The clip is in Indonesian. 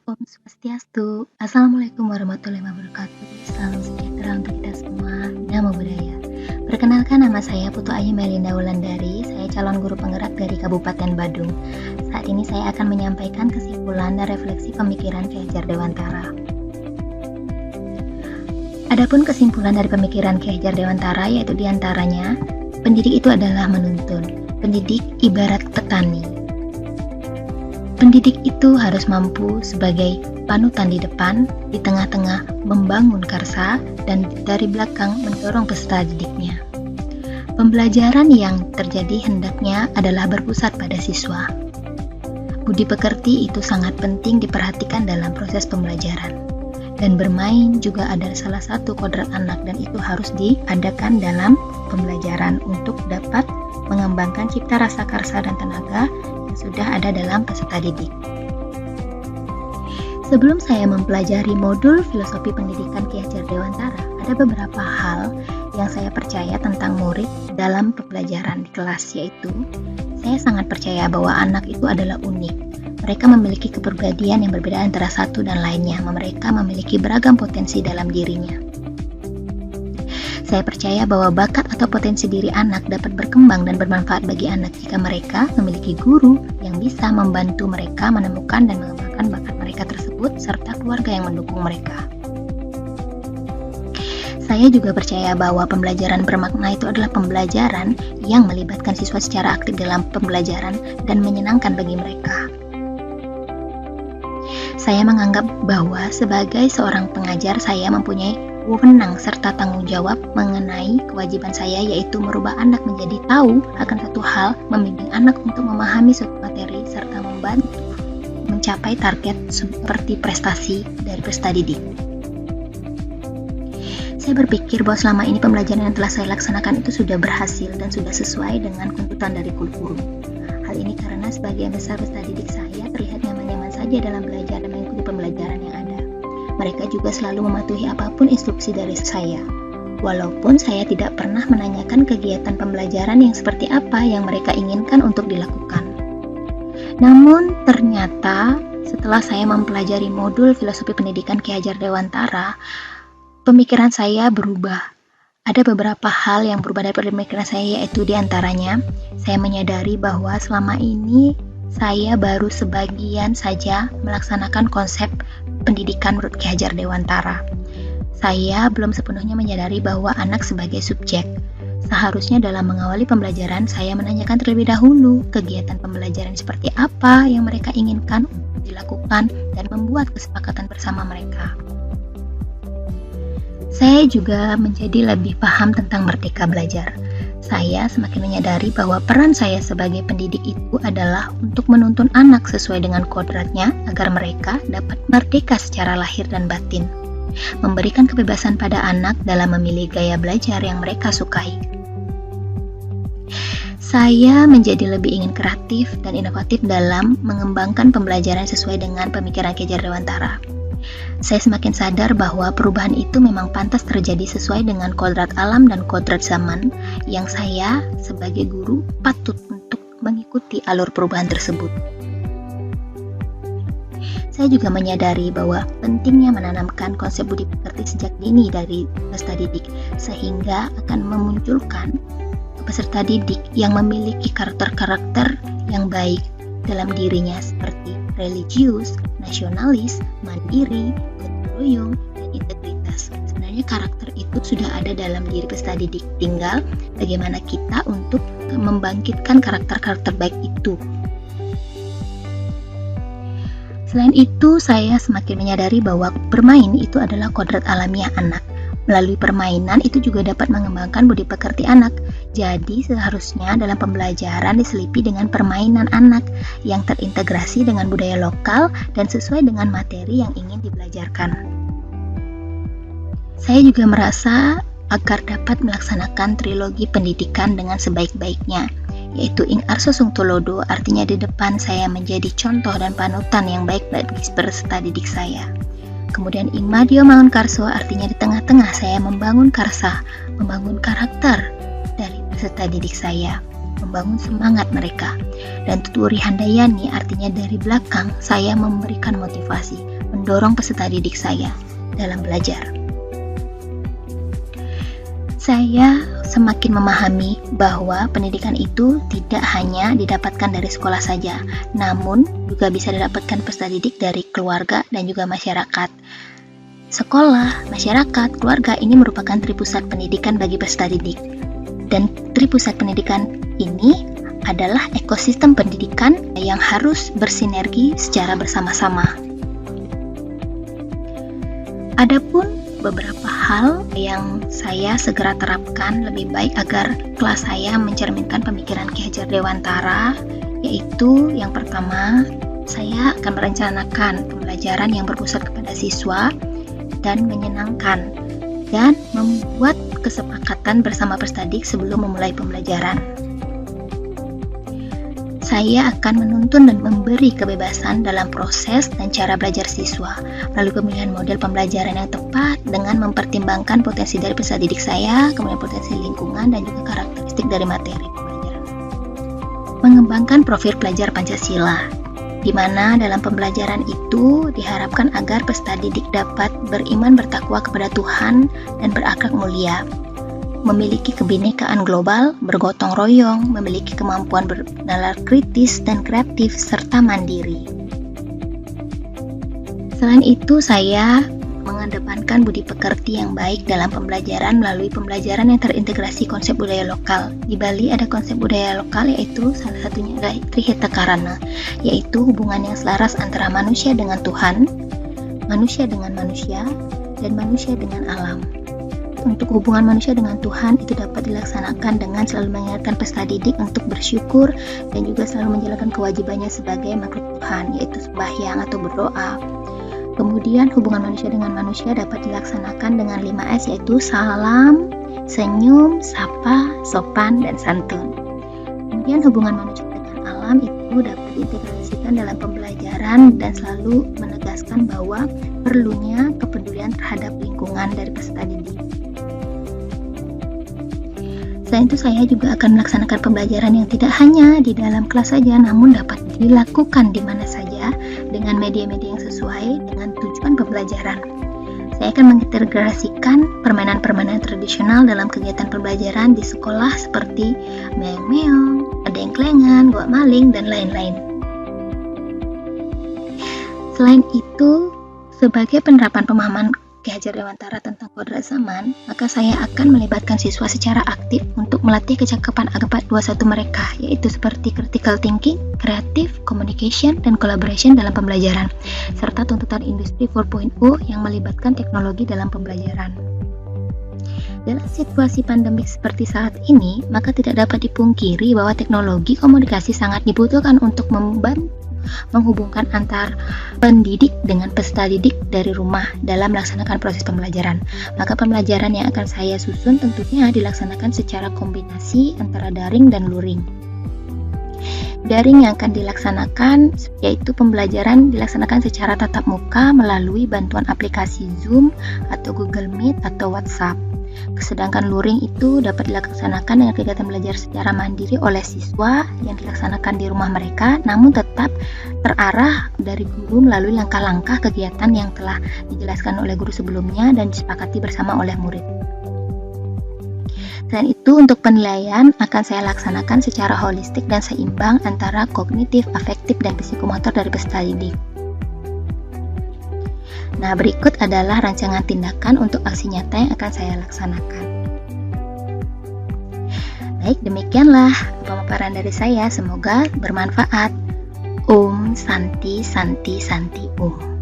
Om Swastiastu. Assalamualaikum warahmatullahi wabarakatuh. Salam sejahtera untuk kita semua. Namo Buddhaya. Perkenalkan, nama saya Putu Ayu Melinda Wulandari. Saya calon guru penggerak dari Kabupaten Badung. Saat ini saya akan menyampaikan kesimpulan dan refleksi pemikiran Ki Hajar Dewantara. Adapun kesimpulan dari pemikiran Ki Hajar Dewantara yaitu diantaranya, pendidik itu adalah menuntun. Pendidik ibarat petani. Pendidik itu harus mampu sebagai panutan di depan, di tengah-tengah membangun karsa, dan dari belakang mendorong peserta didiknya. Pembelajaran yang terjadi hendaknya adalah berpusat pada siswa. Budi pekerti itu sangat penting diperhatikan dalam proses pembelajaran. Dan bermain juga adalah salah satu kodrat anak, dan itu harus diadakan dalam pembelajaran untuk dapat mengembangkan cipta rasa karsa dan tenaga sudah ada dalam peserta didik. Sebelum saya mempelajari modul filosofi pendidikan Ki Hajar Dewantara, ada beberapa hal yang saya percaya tentang murid dalam pembelajaran di kelas, yaitu saya sangat percaya bahwa anak itu adalah unik. Mereka memiliki kepribadian yang berbeda antara satu dan lainnya. Mereka memiliki beragam potensi dalam dirinya. Saya percaya bahwa bakat atau potensi diri anak dapat berkembang dan bermanfaat bagi anak jika mereka memiliki guru yang bisa membantu mereka menemukan dan mengembangkan bakat mereka tersebut serta keluarga yang mendukung mereka. Saya juga percaya bahwa pembelajaran bermakna itu adalah pembelajaran yang melibatkan siswa secara aktif dalam pembelajaran dan menyenangkan bagi mereka. Saya menganggap bahwa sebagai seorang pengajar saya mempunyai wewenang serta tanggung jawab mengenai kewajiban saya, yaitu merubah anak menjadi tahu akan satu hal, membimbing anak untuk memahami suatu materi, serta membantu mencapai target seperti prestasi dari peserta didik. Saya berpikir bahwa selama ini pembelajaran yang telah saya laksanakan itu sudah berhasil dan sudah sesuai dengan tuntutan dari kurikulum. Hal ini karena sebagian besar peserta didik saya terlihat nyaman-nyaman saja dalam belajar dan mengikuti pembelajaran yang ada. Mereka juga selalu mematuhi apapun instruksi dari saya. Walaupun saya tidak pernah menanyakan kegiatan pembelajaran yang seperti apa yang mereka inginkan untuk dilakukan. Namun ternyata setelah saya mempelajari modul filosofi pendidikan Ki Hajar Dewantara, pemikiran saya berubah. Ada beberapa hal yang berubah dari pemikiran saya, yaitu diantaranya, saya menyadari bahwa selama ini saya baru sebagian saja melaksanakan konsep pendidikan menurut Ki Hajar Dewantara. Saya belum sepenuhnya menyadari bahwa anak sebagai subjek. Seharusnya dalam mengawali pembelajaran, saya menanyakan terlebih dahulu kegiatan pembelajaran seperti apa yang mereka inginkan untuk dilakukan dan membuat kesepakatan bersama mereka. Saya juga menjadi lebih paham tentang merdeka belajar. Saya semakin menyadari bahwa peran saya sebagai pendidik itu adalah untuk menuntun anak sesuai dengan kodratnya agar mereka dapat merdeka secara lahir dan batin, memberikan kebebasan pada anak dalam memilih gaya belajar yang mereka sukai. Saya menjadi lebih ingin kreatif dan inovatif dalam mengembangkan pembelajaran sesuai dengan pemikiran Ki Hajar Dewantara. Saya semakin sadar bahwa perubahan itu memang pantas terjadi sesuai dengan kodrat alam dan kodrat zaman, yang saya sebagai guru patut untuk mengikuti alur perubahan tersebut. Saya juga menyadari bahwa pentingnya menanamkan konsep budi pekerti sejak dini dari peserta didik, sehingga akan memunculkan peserta didik yang memiliki karakter-karakter yang baik dalam dirinya seperti religius, nasionalis, mandiri, gotong royong, dan integritas. Sebenarnya karakter itu sudah ada dalam diri peserta didik, tinggal bagaimana kita untuk membangkitkan karakter-karakter baik itu. Selain itu, saya semakin menyadari bahwa bermain itu adalah kodrat alamiah anak. Melalui permainan itu juga dapat mengembangkan budi pekerti anak. Jadi seharusnya dalam pembelajaran diselipi dengan permainan anak yang terintegrasi dengan budaya lokal dan sesuai dengan materi yang ingin dibelajarkan. Saya juga merasa agar dapat melaksanakan trilogi pendidikan dengan sebaik-baiknya, yaitu Ing Arso Sung Tulodo, artinya di depan saya menjadi contoh dan panutan yang baik bagi peserta didik saya. Kemudian Ing Madyo Mangun Karso, artinya di tengah-tengah saya membangun karsa, membangun karakter dari peserta didik saya, membangun semangat mereka. Dan Tuturi Handayani, artinya dari belakang saya memberikan motivasi. mendorong peserta didik saya dalam belajar. Saya semakin memahami bahwa pendidikan itu tidak hanya didapatkan dari sekolah saja, namun juga bisa didapatkan peserta didik dari keluarga dan juga masyarakat. Sekolah, masyarakat, keluarga ini merupakan tripusat pendidikan bagi peserta didik. Dan tripusat pendidikan ini adalah ekosistem pendidikan yang harus bersinergi secara bersama-sama. Adapun beberapa hal yang saya segera terapkan lebih baik agar kelas saya mencerminkan pemikiran Ki Hajar Dewantara, yaitu yang pertama, saya akan merencanakan pembelajaran yang berpusat kepada siswa dan menyenangkan, dan membuat kesepakatan bersama peserta didik sebelum memulai pembelajaran. Saya akan menuntun dan memberi kebebasan dalam proses dan cara belajar siswa melalui pemilihan model pembelajaran yang tepat dengan mempertimbangkan potensi dari peserta didik saya, kemudian potensi lingkungan dan juga karakteristik dari materi pembelajaran. Mengembangkan profil pelajar Pancasila, di mana dalam pembelajaran itu diharapkan agar peserta didik dapat beriman bertakwa kepada Tuhan dan berakhlak mulia, memiliki kebinekaan global, bergotong royong, memiliki kemampuan bernalar kritis dan kreatif, serta mandiri. Selain itu, saya mengedepankan budi pekerti yang baik dalam pembelajaran melalui pembelajaran yang terintegrasi konsep budaya lokal. Di Bali ada konsep budaya lokal, yaitu salah satunya adalah Trihita Karana, yaitu hubungan yang selaras antara manusia dengan Tuhan, manusia dengan manusia, dan manusia dengan alam. Untuk hubungan manusia dengan Tuhan itu dapat dilaksanakan dengan selalu mengingatkan peserta didik untuk bersyukur dan juga selalu menjalankan kewajibannya sebagai makhluk Tuhan, yaitu sembahyang atau berdoa. Kemudian hubungan manusia dengan manusia dapat dilaksanakan dengan 5S, yaitu salam, senyum, sapa, sopan, dan santun. Kemudian hubungan manusia dengan alam itu dapat diintegrasikan dalam pembelajaran dan selalu menegaskan bahwa perlunya kepedulian terhadap lingkungan dari peserta didik. Selain itu, saya juga akan melaksanakan pembelajaran yang tidak hanya di dalam kelas saja, namun dapat dilakukan di mana saja dengan media-media yang sesuai dengan tujuan pembelajaran. Saya akan mengintegrasikan permainan-permainan tradisional dalam kegiatan pembelajaran di sekolah seperti meong-meong, dengklengan, gawak maling, dan lain-lain. Selain itu, sebagai penerapan pemahaman Ki Hajar Dewantara tentang kodrat zaman, maka saya akan melibatkan siswa secara aktif untuk melatih kecakapan abad 21 mereka, yaitu seperti critical thinking, creative, communication, dan collaboration dalam pembelajaran, serta tuntutan industri 4.0 yang melibatkan teknologi dalam pembelajaran. Dalam situasi pandemik seperti saat ini, maka tidak dapat dipungkiri bahwa teknologi komunikasi sangat dibutuhkan untuk menghubungkan antar pendidik dengan peserta didik dari rumah dalam melaksanakan proses pembelajaran. Maka pembelajaran yang akan saya susun tentunya dilaksanakan secara kombinasi antara daring dan luring. Daring yang akan dilaksanakan yaitu pembelajaran dilaksanakan secara tatap muka melalui bantuan aplikasi Zoom atau Google Meet atau WhatsApp. Sedangkan luring itu dapat dilaksanakan dengan kegiatan belajar secara mandiri oleh siswa yang dilaksanakan di rumah mereka, namun tetap terarah dari guru melalui langkah-langkah kegiatan yang telah dijelaskan oleh guru sebelumnya dan disepakati bersama oleh murid. Selain itu, untuk penilaian akan saya laksanakan secara holistik dan seimbang antara kognitif, afektif, dan psikomotor dari peserta didik. Nah, berikut adalah rancangan tindakan untuk aksi nyata yang akan saya laksanakan. Baik, demikianlah pemaparan dari saya. Semoga bermanfaat. Om Santi Santi Santi Om.